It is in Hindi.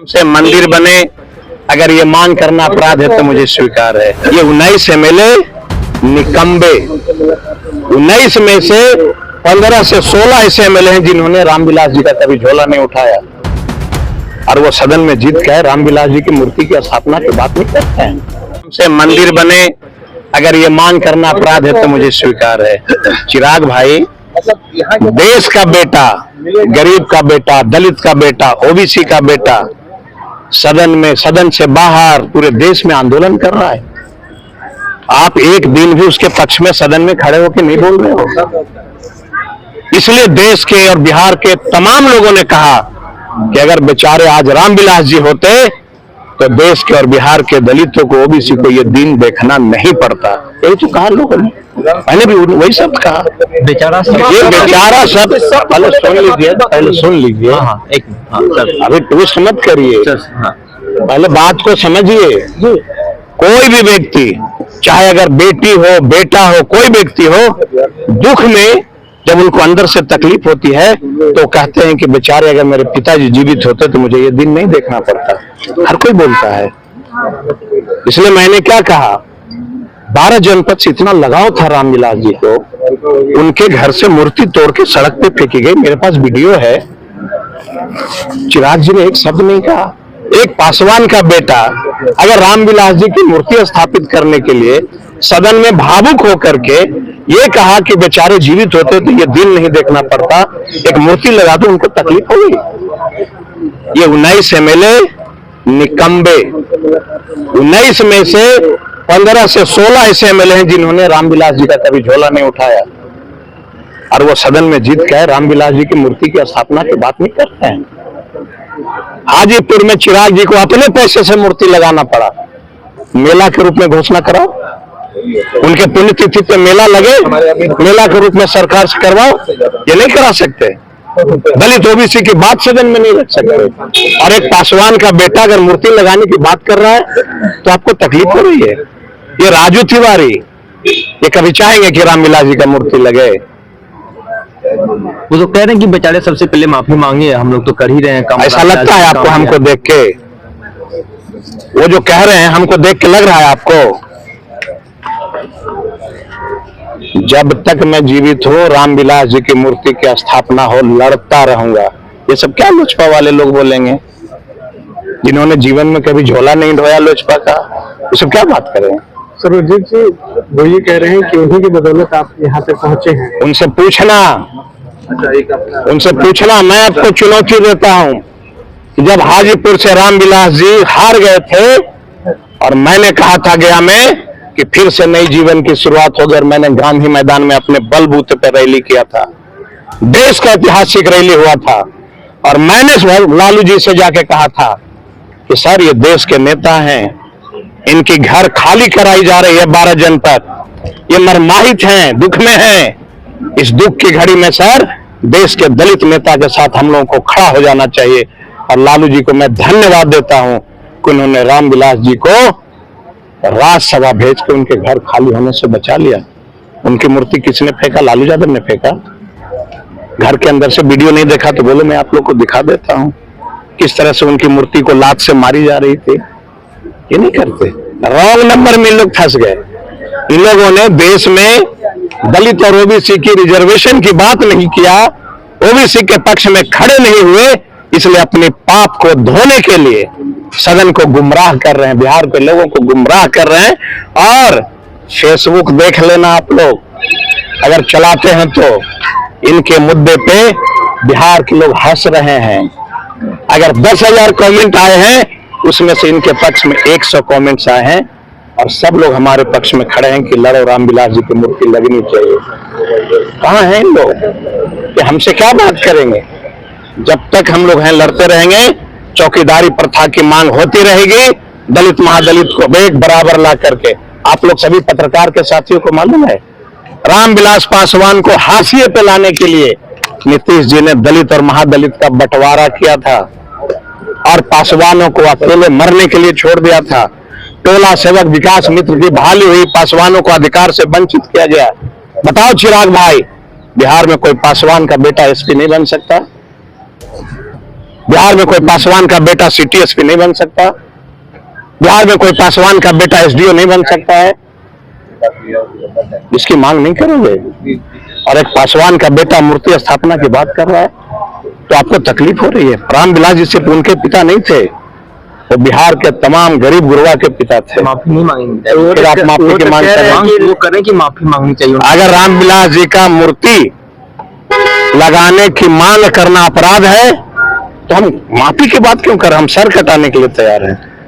से मंदिर बने, अगर ये मांग करना अपराध है तो मुझे स्वीकार है। ये 19 MLA निकम्बे, 19 में से 15 से 16 ऐसे MLA हैं जिन्होंने रामविलास जी का कभी झोला नहीं उठाया, और वो सदन में जीत के रामविलास जी की मूर्ति की स्थापना की बात नहीं करते हैं। से मंदिर बने, अगर ये मांग करना अपराध है तो मुझे स्वीकार है। चिराग भाई, देश का बेटा, गरीब का बेटा, दलित का बेटा, ओबीसी का बेटा सदन में, सदन से बाहर पूरे देश में आंदोलन कर रहा है। आप एक दिन भी उसके पक्ष में सदन में खड़े होकर नहीं बोल रहे हो। इसलिए देश के और बिहार के तमाम लोगों ने कहा कि अगर बेचारे आज रामविलास जी होते तो देश के और बिहार के दलितों को, ओबीसी को ये दिन देखना नहीं पड़ता। यही तो कहा लोगों ने, मैंने भी वही शब्द कहा, बेचारा शब्द। ये बेचारा शब्द पहले सुन लीजिए, पहले सुन लीजिए। अभी ट्विस्ट मत करिए, पहले बात को समझिए। कोई भी व्यक्ति, चाहे अगर बेटी हो, बेटा हो, कोई व्यक्ति हो, दुख में जब उनको अंदर से तकलीफ होती है तो कहते हैं कि बेचारे अगर मेरे पिताजी जीवित होते तो मुझे ये दिन नहीं देखना पड़ता। हर कोई बोलता है। इसलिए मैंने क्या कहा, 12 जनपद से इतना लगाव था रामविलास जी को, उनके घर से मूर्ति तोड़ के सड़क पे फेंकी गई। मेरे पास वीडियो है। चिराग जी ने एक शब्द नहीं कहा। एक पासवान का बेटा अगर रामविलास जी की मूर्ति स्थापित करने के लिए सदन में भावुक होकर के ये कहा कि बेचारे जीवित होते तो ये दिन नहीं देखना पड़ता, एक मूर्ति लगा दो, उनको तकलीफ हो गई। ये 19 MLA निकम्बे, 19 में से 15 से 16 ऐसे MLA हैं जिन्होंने रामविलास जी का कभी झोला नहीं उठाया, और वो सदन में जीत के रामविलास जी की मूर्ति की स्थापना की बात नहीं करते हैं। हाजीपुर में चिराग जी को अपने पैसे से मूर्ति लगाना पड़ा, मेला के रूप में घोषणा कराओ, उनके पुण्यतिथि पे मेला लगे, मेला के रूप में सरकार से करवाओ। ये नहीं करा सकते। दलित ओबीसी की बात सदन में नहीं रख सकते। और एक पासवान का बेटा अगर मूर्ति लगाने की बात कर रहा है तो आपको तकलीफ हो रही है। ये राजू तिवारी, ये कभी चाहेंगे कि रामविलास जी का मूर्ति लगे? वो तो कह रहे हैं कि बेचारे सबसे पहले माफी मांगे, हम लोग तो कर ही रहे हैं। ऐसा लगता है आपको हमको देख के? वो जो कह रहे हैं हमको देख के लग रहा है आपको? जब तक मैं जीवित हूँ रामविलास जी की मूर्ति की स्थापना हो, लड़ता रहूंगा। ये सब क्या लोजपा वाले लोग बोलेंगे जिन्होंने जीवन में कभी झोला नहीं ढोया लोजपा का? ये सब क्या बात करें? सर्वजीत जी वो ये कह रहे हैं कि उन्हीं की बदौलत आप यहाँ पे पहुंचे हैं। उनसे पूछना, उनसे पूछना। मैं आपको चुनौती देता हूँ कि जब हाजीपुर से रामविलास जी हार गए थे और मैंने कहा था गया में कि फिर से नई जीवन की शुरुआत होगी, और मैंने गांधी मैदान में अपने बलबूते पर रैली किया था, देश का ऐतिहासिक रैली हुआ था, और मैंने लालू जी से जाके कहा था कि सर ये देश के नेता हैं, इनकी घर खाली कराई जा रही है 12 जनपद, ये मरमाहित हैं, दुख में हैं। इस दुख की घड़ी में सर देश के दलित नेता के साथ हम लोगों को खड़ा हो जाना चाहिए। और लालू जी को मैं धन्यवाद देता हूं कि उन्होंने रामविलास जी को राज्यसभा भेज के उनके घर खाली होने से बचा लिया। उनकी मूर्ति किसने फेंका? लालू यादव ने फेंका। घर के अंदर से वीडियो नहीं देखा तो बोलो, मैं आप लोग को दिखा देता हूं किस तरह से उनकी मूर्ति को लात से मारी जा रही थी। ये नहीं करते। रॉन्ग नंबर में लोग फंस गए। इन लोगों ने देश में दलित और ओबीसी की रिजर्वेशन की बात नहीं किया, ओबीसी के पक्ष में खड़े नहीं हुए, इसलिए अपने पाप को धोने के लिए सदन को गुमराह कर रहे हैं, बिहार के लोगों को गुमराह कर रहे हैं। और फेसबुक देख लेना आप लोग, अगर चलाते हैं तो इनके मुद्दे पे बिहार के लोग हंस रहे हैं। अगर 10,000 कमेंट आए हैं उसमें से इनके पक्ष में 100 कमेंट्स आए हैं, और सब लोग हमारे पक्ष में खड़े हैं कि लड़ो, रामविलास जी की मूर्ति लगनी चाहिए। कहाँ हैं इन लोग कि हमसे क्या बात करेंगे? जब तक हम लोग हैं लड़ते रहेंगे, चौकीदारी प्रथा की मांग होती रहेगी, दलित महादलित को एक बराबर ला करके। आप लोग सभी पत्रकार के साथियों को मालूम है, रामविलास पासवान को हाशिए पे लाने के लिए नीतीश जी ने दलित और महादलित का बंटवारा किया था, और पासवानों को अकेले मरने के लिए छोड़ दिया था। टोला सेवक विकास मित्र की बहाली हुई, पासवानों को अधिकार से वंचित किया गया। बताओ चिराग भाई, बिहार में कोई पासवान का बेटा SP नहीं बन सकता? बिहार में कोई पासवान का बेटा सिटी एसपी नहीं बन सकता, बिहार में कोई पासवान का बेटा एसडीओ नहीं बन सकता है। इसकी मांग नहीं करोगे? और एक पासवान का बेटा मूर्ति स्थापना की बात कर रहा है, तो आपको तकलीफ हो रही है। रामविलास जी सिर्फ उनके पिता नहीं थे, वो बिहार के तमाम गरीब गुरबा के पिता थे। माफी नहीं मांगेंगे, फिर आप माफी की मांग कर रहे हैं? वो करें कि माफी मांगनी चाहिए उनको। अगर रामविलास जी का मूर्ति लगाने की मांग करना अपराध है, तो हम माफी की बात क्यों कर रहे हैं? हम सर कटाने के लिए तैयार हैं।